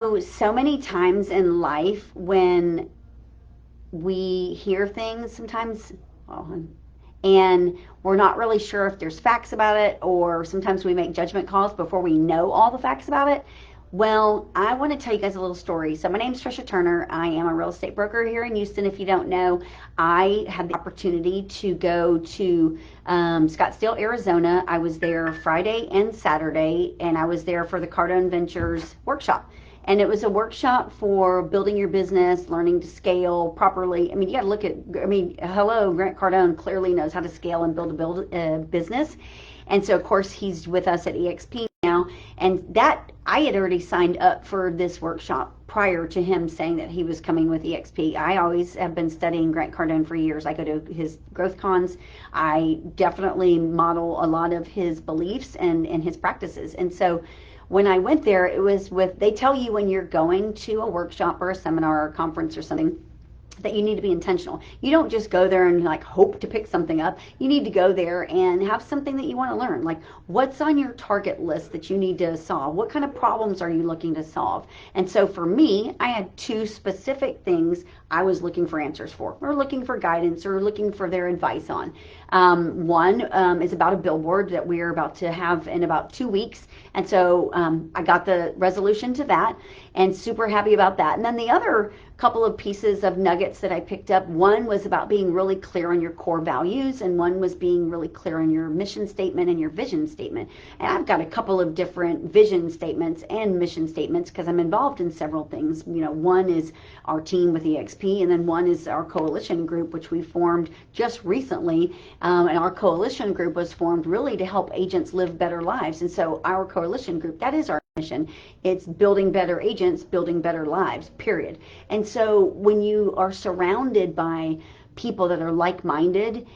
So many times in life when we hear things sometimes, well, and we're not really sure if there's facts about it, or sometimes we make judgment calls before we know all the facts about it. Well, I want to tell you guys a little story. So, my name is Tricia Turner. I am a real estate broker here in Houston. If you don't know, I had the opportunity to go to Scottsdale, Arizona. I was there Friday and Saturday, and I was there for the Cardone Ventures workshop. And it was a workshop for building your business, learning to scale properly. I mean, you got to look at, I mean, hello, Grant Cardone clearly knows how to scale and build a business. And so, of course, he's with us at EXP now. And that, I had already signed up for this workshop prior to him saying that he was coming with EXP. I always have been studying Grant Cardone for years. I go to his growth cons. I definitely model a lot of his beliefs and his practices. And so, when I went there, it was with, they tell you when you're going to a workshop or a seminar or a conference or something, that you need to be intentional. You don't just go there and like hope to pick something up. You need to go there and have something that you want to learn. Like, what's on your target list that you need to solve? What kind of problems are you looking to solve? And so for me, I had two specific things I was looking for answers for, or looking for guidance, or looking for their advice on. One is about a billboard that we're about to have in about 2 weeks. And so I got the resolution to that and super happy about that. And then the other couple of pieces of nuggets that I picked up, one was about being really clear on your core values, and one was being really clear on your mission statement and your vision statement. And I've got a couple of different vision statements and mission statements because I'm involved in several things. You know, one is our team with EXP, and then one is our coalition group, which we formed just recently. And our coalition group was formed really to help agents live better lives. And so our coalition group, that is our mission. It's building better agents, building better lives, period. And so when you are surrounded by people that are like-minded,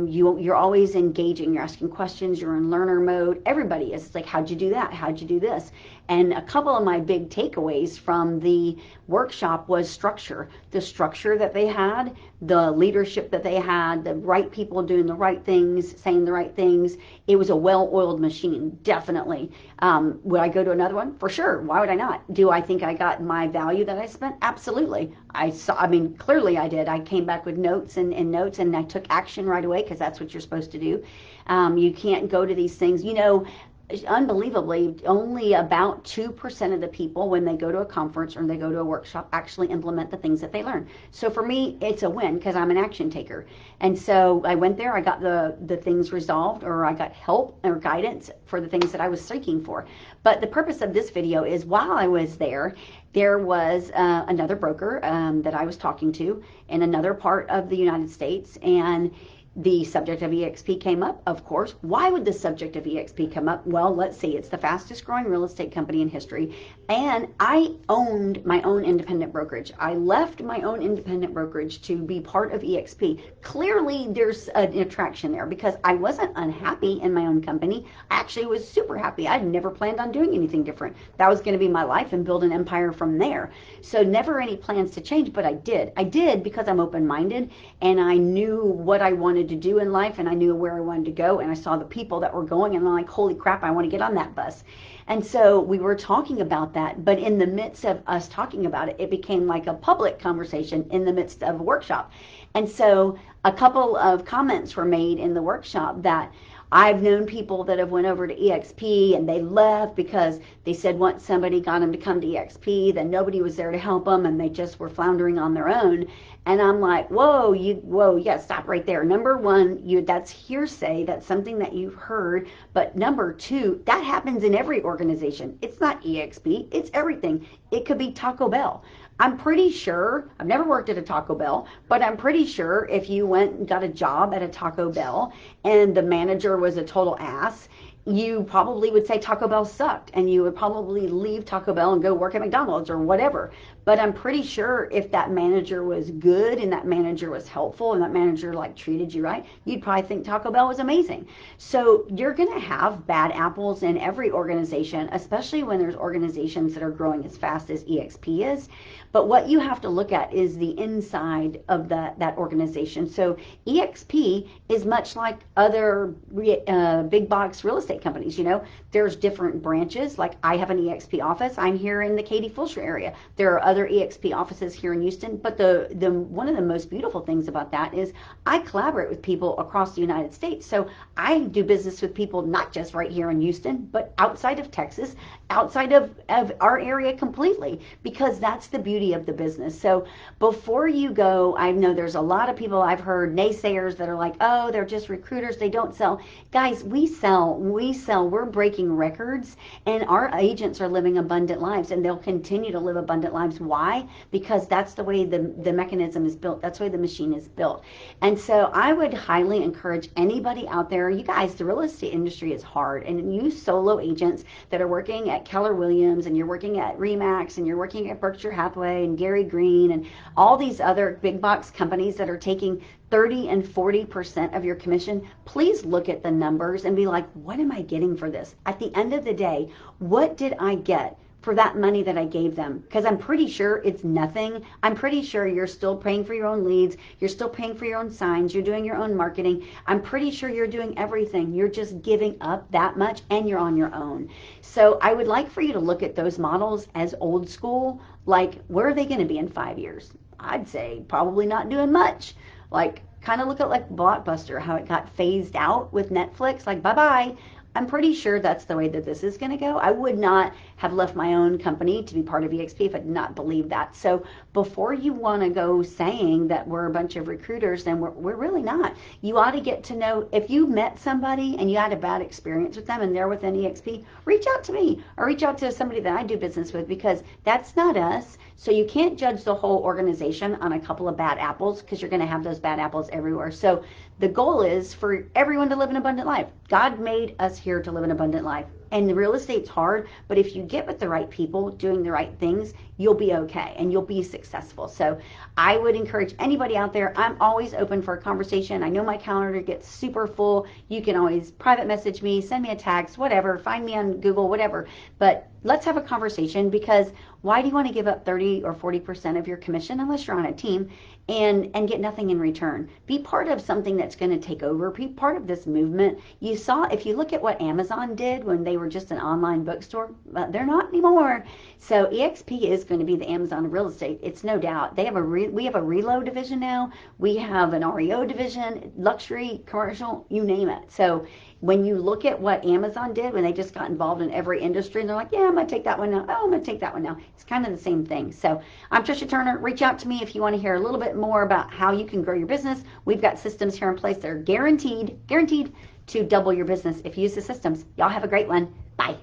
you're always engaging. You're asking questions. You're in learner mode. Everybody is. It's like, how'd you do that? How'd you do this? And a couple of my big takeaways from the workshop was structure. The structure that they had, the leadership that they had, the right people doing the right things, saying the right things. It was a well-oiled machine, definitely. Would I go to another one? For sure. Why would I not? Do I think I got my value that I spent? Absolutely. I mean, clearly I did. I came back with notes and notes, and I took action right away because that's what you're supposed to do. You can't go to these things, unbelievably, only about 2% of the people, when they go to a conference or they go to a workshop, actually implement the things that they learn. So for me, it's a win because I'm an action taker. And so I went there, I got the things resolved, or I got help or guidance for the things that I was seeking for. But the purpose of this video is, while I was there was another broker that I was talking to in another part of the United States, and the subject of EXP came up, of course. Why would the subject of EXP come up? Well, let's see. It's the fastest growing real estate company in history. And I owned my own independent brokerage. I left my own independent brokerage to be part of EXP. Clearly, there's an attraction there because I wasn't unhappy in my own company. I actually was super happy. I'd never planned on doing anything different. That was going to be my life and build an empire from there. So never any plans to change, but I did. I did because I'm open-minded and I knew what I wanted to do in life, and I knew where I wanted to go, and I saw the people that were going, and I'm like, holy crap, I want to get on that bus. And so we were talking about that, but in the midst of us talking about it, it became like a public conversation in the midst of a workshop. And so a couple of comments were made in the workshop that I've known people that have went over to EXP and they left because they said once somebody got them to come to EXP, then nobody was there to help them and they just were floundering on their own. And I'm like, whoa, you gotta stop right there. Number one, that's hearsay. That's something that you've heard. But number two, that happens in every organization. It's not EXP. It's everything. It could be Taco Bell. I'm pretty sure, I've never worked at a Taco Bell, but I'm pretty sure if you went and got a job at a Taco Bell and the manager was a total ass, you probably would say Taco Bell sucked, and you would probably leave Taco Bell and go work at McDonald's or whatever. But I'm pretty sure if that manager was good and that manager was helpful and that manager like treated you right, you'd probably think Taco Bell was amazing. So you're going to have bad apples in every organization, especially when there's organizations that are growing as fast as EXP is. But what you have to look at is the inside of that organization. So EXP is much like other big box real estate estate companies. There's different branches. Like I have an EXP office. I'm here in the Katy Fulsher area. There are other EXP offices here in Houston. But the one of the most beautiful things about that is I collaborate with people across the United States. So I do business with people not just right here in Houston, but outside of Texas, outside of our area completely, because that's the beauty of the business. So before you go, I know there's a lot of people I've heard naysayers that are like, oh, they're just recruiters, they don't sell. Guys, we sell, we're breaking records, and our agents are living abundant lives, and they'll continue to live abundant lives. Why? Because that's the way the mechanism is built. That's the way the machine is built. And so I would highly encourage anybody out there, you guys, the real estate industry is hard, and you solo agents that are working at Keller Williams, and you're working at Remax, and you're working at Berkshire Hathaway and Gary Green and all these other big box companies that are taking 30 and 40% of your commission, please look at the numbers and be like, what am I getting for this? At the end of the day, what did I get for that money that I gave them? Because I'm pretty sure it's nothing. I'm pretty sure you're still paying for your own leads. You're still paying for your own signs. You're doing your own marketing. I'm pretty sure you're doing everything. You're just giving up that much, and you're on your own. So I would like for you to look at those models as old school. Like, where are they going to be in 5 years? I'd say probably not doing much. Like, kind of look at like Blockbuster, how it got phased out with Netflix. Like, bye-bye. I'm pretty sure that's the way that this is going to go. I would not have left my own company to be part of EXP if I did not believe that. So before you want to go saying that we're a bunch of recruiters, then we're really not. You ought to get to know, if you met somebody and you had a bad experience with them and they're within EXP, reach out to me or reach out to somebody that I do business with, because that's not us. So you can't judge the whole organization on a couple of bad apples, because you're going to have those bad apples everywhere. So the goal is for everyone to live an abundant life. God made us here to live an abundant life. And the real estate's hard, but if you get with the right people doing the right things, you'll be okay and you'll be successful. So I would encourage anybody out there, I'm always open for a conversation. I know my calendar gets super full. You can always private message me, send me a text, whatever, find me on Google, whatever. But let's have a conversation, because why do you want to give up 30 or 40% of your commission unless you're on a team and get nothing in return? Be part of something that's going to take over. Be part of this movement. You saw, if you look at what Amazon did when they were just an online bookstore, they're not anymore. So EXP is going to be the Amazon of real estate. It's no doubt. They have we have a reload division now. We have an REO division, luxury, commercial, you name it. So when you look at what Amazon did when they just got involved in every industry, and they're like, yeah, I'm going to take that one now. Oh, I'm going to take that one now. It's kind of the same thing. So I'm Tricia Turner. Reach out to me if you want to hear a little bit more about how you can grow your business. We've got systems here in place that are guaranteed to double your business if you use the systems. Y'all have a great one. Bye.